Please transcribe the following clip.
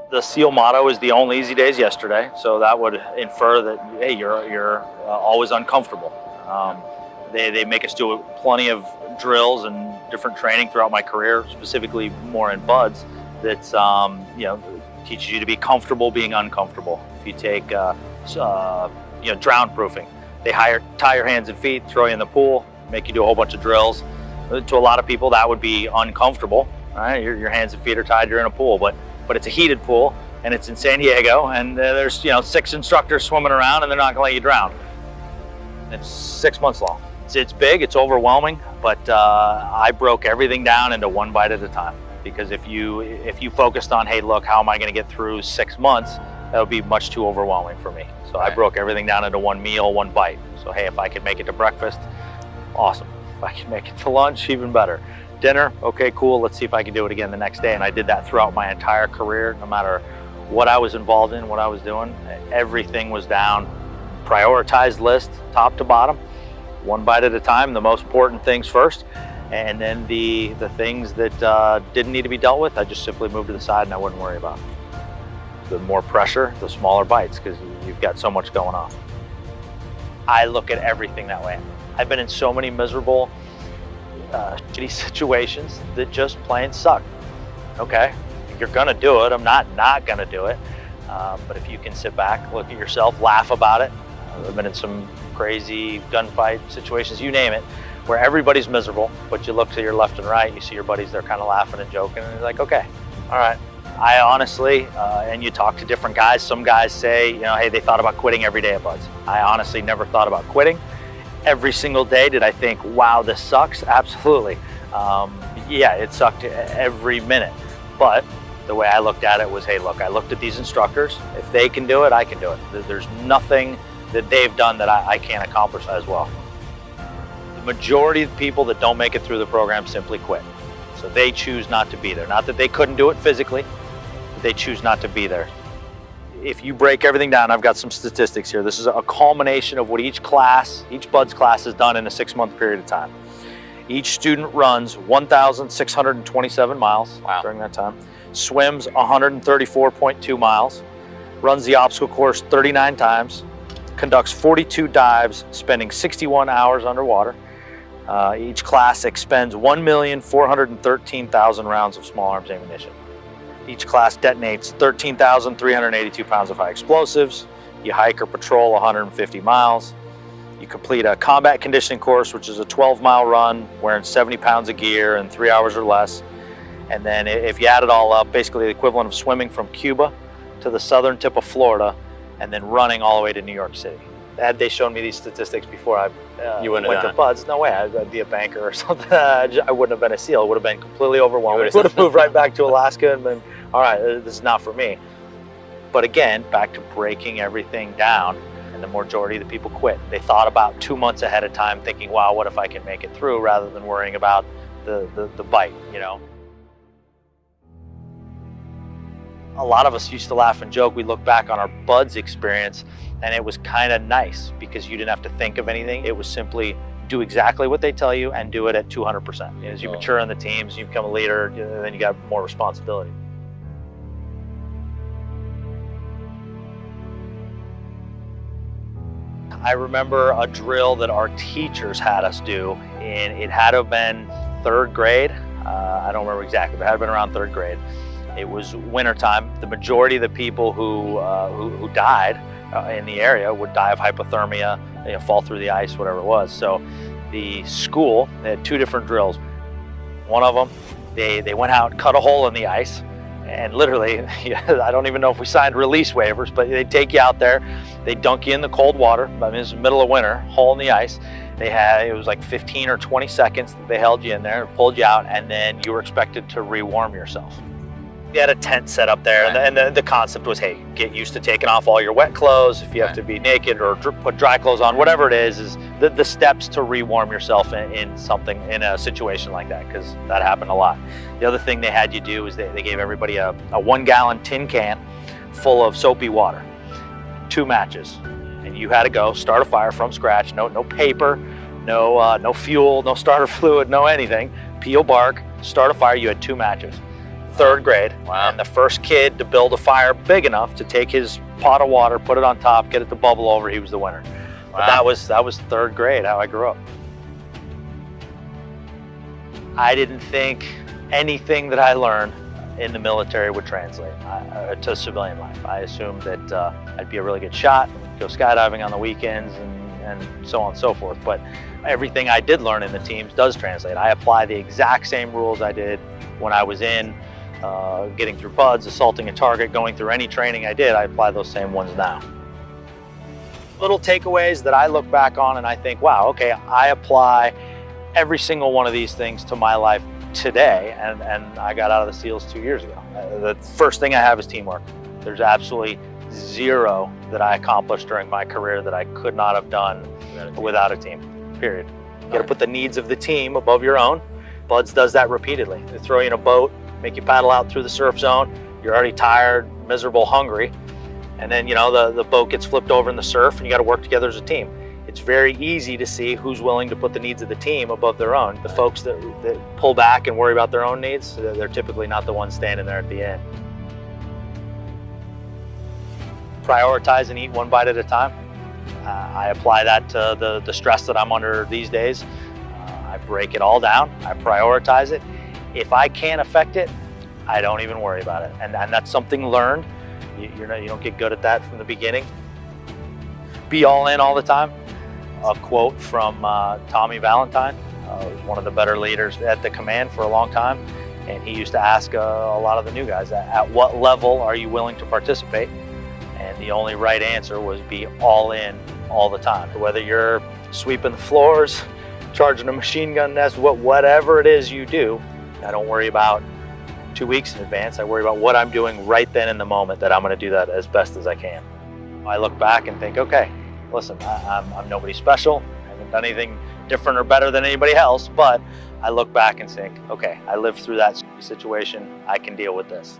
The SEAL motto is the only easy days yesterday, so that would infer that, hey, you're always uncomfortable. They make us do plenty of drills and different training throughout my career, specifically more in BUD/S, that's teaches you to be comfortable being uncomfortable. If you take drown proofing, they tie your hands and feet, throw you in the pool, make you do a whole bunch of drills. To a lot of people, that would be uncomfortable. Right? Your hands and feet are tied, you're in a pool, but it's a heated pool and it's in San Diego, and there's 6 instructors swimming around and they're not gonna let you drown. It's 6 months long. It's big, it's overwhelming, but I broke everything down into one bite at a time. Because if you focused on, hey, look, how am I gonna get through 6 months, that would be much too overwhelming for me. So I broke everything down into one meal, one bite. So hey, if I could make it to breakfast, awesome. If I could make it to lunch, even better. Dinner, okay, cool, let's see if I can do it again the next day. And I did that throughout my entire career, no matter what I was involved in, what I was doing. Everything was down, prioritized list, top to bottom, one bite at a time, the most important things first. And then the things that didn't need to be dealt with, I just simply moved to the side and I wouldn't worry about. The more pressure, the smaller bites, because you've got so much going on. I look at everything that way. I've been in so many miserable, shitty situations that just plain suck. Okay, you're gonna do it. I'm not gonna do it. But if you can sit back, look at yourself, laugh about it. I've been in some crazy gunfight situations, you name it, where everybody's miserable, but you look to your left and right, you see your buddies, they're kind of laughing and joking, and you're like, okay, all right. I honestly, and you talk to different guys, some guys say, hey, they thought about quitting every day at BUD/S. I honestly never thought about quitting. Every single day, did I think, wow, this sucks? Absolutely. Yeah, it sucked every minute. But the way I looked at it was, hey, look, I looked at these instructors. If they can do it, I can do it. There's nothing that they've done that I can't accomplish as well. The majority of the people that don't make it through the program simply quit. So they choose not to be there. Not that they couldn't do it physically, but they choose not to be there. If you break everything down, I've got some statistics here. This is a culmination of what each BUD/S class has done in a 6-month period of time. Each student runs 1,627 miles during that time, swims 134.2 miles, runs the obstacle course 39 times, conducts 42 dives, spending 61 hours underwater. Each class expends 1,413,000 rounds of small arms ammunition. Each class detonates 13,382 pounds of high explosives. You hike or patrol 150 miles. You complete a combat conditioning course, which is a 12-mile run, wearing 70 pounds of gear in 3 hours or less. And then if you add it all up, basically the equivalent of swimming from Cuba to the southern tip of Florida, and then running all the way to New York City. Had they shown me these statistics before I went to BUD/S, no way, I'd be a banker or something. I wouldn't have been a SEAL. It would have been completely overwhelmed. I would have moved right back to Alaska and been, all right, this is not for me. But again, back to breaking everything down, and the majority of the people quit. They thought about 2 months ahead of time, thinking, wow, what if I can make it through, rather than worrying about the bite, A lot of us used to laugh and joke. We look back on our BUD/S experience, and it was kind of nice because you didn't have to think of anything. It was simply do exactly what they tell you and do it at 200%. As you mature in the teams, you become a leader, then you got more responsibility. I remember a drill that our teachers had us do, and it had to have been 3rd grade. I don't remember exactly, but it had been around 3rd grade. It was wintertime. The majority of the people who died in the area would die of hypothermia, fall through the ice, whatever it was. So the school, they had 2 different drills. One of them, they went out, cut a hole in the ice, and literally, I don't even know if we signed release waivers, but they take you out there, they dunk you in the cold water. I mean, it's the middle of winter, hole in the ice. It was like 15 or 20 seconds that they held you in there, pulled you out, and then you were expected to rewarm yourself. You had a tent set up there, and the concept was, hey, get used to taking off all your wet clothes. If you have to be naked or put dry clothes on, whatever it is the steps to rewarm yourself in a situation like that, because that happened a lot. The other thing they had you do is they gave everybody a 1-gallon tin can full of soapy water, 2 matches, and you had to go start a fire from scratch. No paper, no fuel, no starter fluid, no anything. Peel bark, start a fire. You had 2 matches. 3rd grade. Wow. And the first kid to build a fire big enough to take his pot of water, put it on top, get it to bubble over, he was the winner. Wow. But that was 3rd grade, how I grew up. I didn't think anything that I learned in the military would translate to civilian life. I assumed that I'd be a really good shot, go skydiving on the weekends, and so on and so forth. But everything I did learn in the teams does translate. I apply the exact same rules I did when I was in, getting through PUDs, assaulting a target, going through any training I did. I apply those same ones now. Little takeaways that I look back on and I think, wow, okay, I apply every single one of these things to my life today, and I got out of the SEALs 2 years ago. The first thing I have is teamwork. There's absolutely zero that I accomplished during my career that I could not have done without a team, period. You gotta put the needs of the team above your own. BUD/S does that repeatedly. They throw you in a boat, make you paddle out through the surf zone. You're already tired, miserable, hungry. And then, you know, the boat gets flipped over in the surf and you gotta work together as a team. It's very easy to see who's willing to put the needs of the team above their own. The folks that pull back and worry about their own needs, they're typically not the ones standing there at the end. Prioritize and eat one bite at a time. I apply that to the stress that I'm under these days. I break it all down, I prioritize it. If I can't affect it, I don't even worry about it. And that's something learned. You don't get good at that from the beginning. Be all in all the time. A quote from Tommy Valentine, was one of the better leaders at the command for a long time. And he used to ask a lot of the new guys, at what level are you willing to participate? And the only right answer was be all in all the time. Whether you're sweeping the floors, charging a machine gun nest, whatever it is you do, I don't worry about 2 weeks in advance. I worry about what I'm doing right then in the moment, that I'm gonna do that as best as I can. I look back and think, okay, listen, I'm nobody special. I haven't done anything different or better than anybody else, but I look back and think, okay, I lived through that situation. I can deal with this.